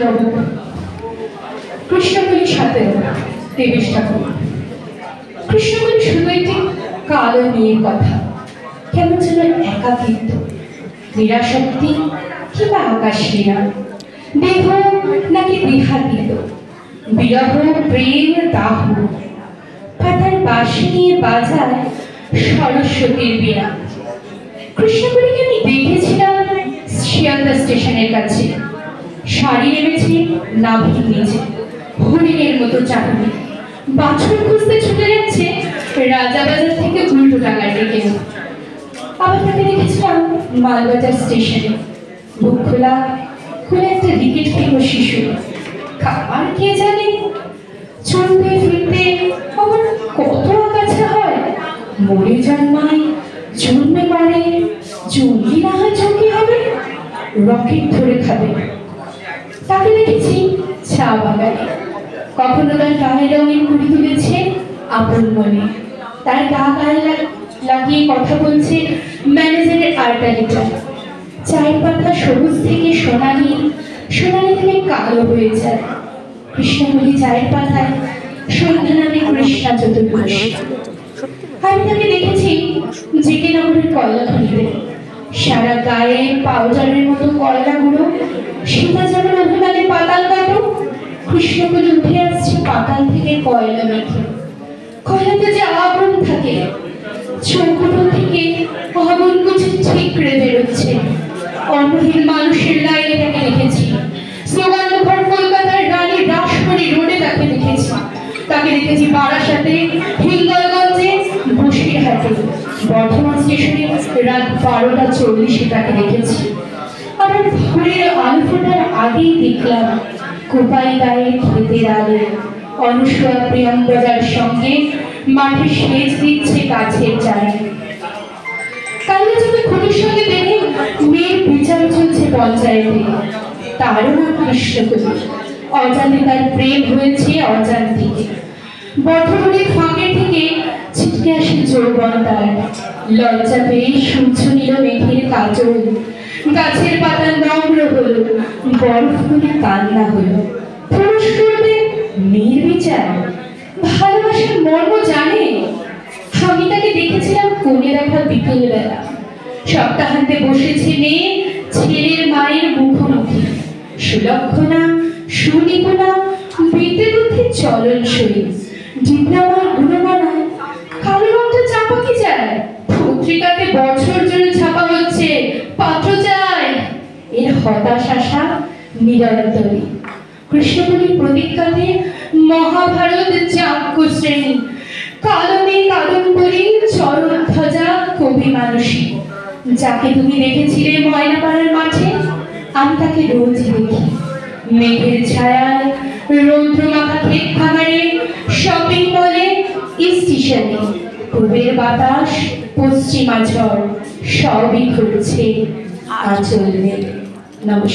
কৃষ্ণবাবু, কৃষ্ণকলি 17 দেবেশ ঠাকুর। কৃষ্ণকলি শুধু একটি কালো মেয়ের কথা, কেমন ছিল একাকিত্ব, নিরাসক্তি কিংবা আকাশীরা, দেহ নাকি দেহাতীত, বিরহ প্রেম দাহ, পাতার বাঁশি নিয়ে বাজায় সরস্বতীর বীণা। কৃষ্ণকলিকে আমি দেখেছিলাম শিয়ালদা স্টেশনের কাছে, শাড়ি নেমেছে নাভির নিচে, হরিণের মতো চাটনি, বাছুর খুঁজতে ছুটে যাচ্ছে রাজাবাজার থেকে উল্টো টাকার দিকে। আবার তাকে দেখেছিলাম মালবাজার স্টেশনে, বুক খোলা খোলা একটা রিকেট খেলো শিশু, খাবার কে জানে, চলতে ফিরতে আমার কত আগাছা হয়, মরে জন্মায় জন্মে পারে, জঙ্গি না হয় জঙ্গি হবে, রকেট ধরে খাবে। তাকে দেখেছি চা বাগানে, কখনো তার গায়ে রঙের কুড়ি তুলেছে আপন মনে, তার গা গায়ে লাগিয়ে কথা বলছে ম্যানেজারের আর্টালিটা। চায়ের পাতা সবুজ থেকে সোনালি, সোনালি থেকে কালো হয়ে যায়। কৃষ্ণকলি চায়ের পাতায় সন্ধ্যা নামে কৃষ্ণা চতুর্দশ। আমি তাকে দেখেছি জেকে নগরের কয়লা খনিতে, সারা গায়ে পাউডারের মতো কয়লাগুলো, সীতা যেমন অভিমানে পাতাল কাটো, কৃষ্ণকলি উঠে আসছে পাতাল থেকে কয়লা মেখে। কয়লাতে যে আগুন থাকে, চৌকুটো থেকে আগুন কুচি ঠিকরে বেরোচ্ছে। অন্নহীন মানুষের লাইনে তাকে দেখেছি, স্লোগানমুখর কলকাতার রানী রাসমণি রোডে তাকে দেখেছি, তাকে দেখেছি বারাসাতে, হিঙ্গলগঞ্জে, বসিরহাটে, বর্ধমান স্টেশনে রাত 12:40 তাকে দেখেছি। আবার ভোরের আলো ফোটার আগেই দেখলাম কোপাই গায়ে ক্ষেতের আলো, অনুসয়া প্রিয়ম্বরার সঙ্গে মাঠে সেচ দিচ্ছে গাছের চারে। কালিয়া চোখে খুঁটির সঙ্গে দেখে মেয়ের বিচার চলছে পঞ্চায়েতে, তারও নাম কৃষ্ণকলি। অজান্তে তার প্রেম হয়েছে অজান্তিকে। বর্ধমানের ফাঁকে থেকে ছিটকে আসে যৌবন তার, লজ্জা পেয়ে সূর্য নিল মেঘের কাজল, গাছের পাতা নম্র হলো, বরফ করে কান্না হলো। পুরুষ করবে মেয়ের বিচার, ভালোবাসার মর্ম জানে। আমি তাকে দেখেছিলাম কোণে রাখা বিকেল বেলা, সপ্তাহান্তে বসেছে মেয়ে ছেলের মায়ের মুখোমুখি, সুলক্ষণা সুনিপুণা, বিদ্যে বুদ্ধি চলনসই, ডিপ্লোমার গুণমানায় কালো রংটা চাপা কি যায়, পত্রিকাতে বছর জুড়ে ছাপা হচ্ছে পাত্র চায়, এর হতাশ আশা নিরন্তরী। কৃষ্ণকলির প্রতীক্ষাতে মহাভারত যাজ্ঞ শ্রেণী, কালমে কাদম্বরী, চরণধ্বজা কবি মানসী। যাকে তুমি দেখেছিলে ময়নাপাড়ার মাঠে, আমি তাকে রোজই দেখি মেঘের ছায়ায়, রৌদ্রমাখা ক্ষেত খামারে, শপিং মলে, স্টেশনে। পূবের বাতাস, পশ্চিমা ঝড়, সবই ঘুরছে আঁচল মেলে। নমস্কার।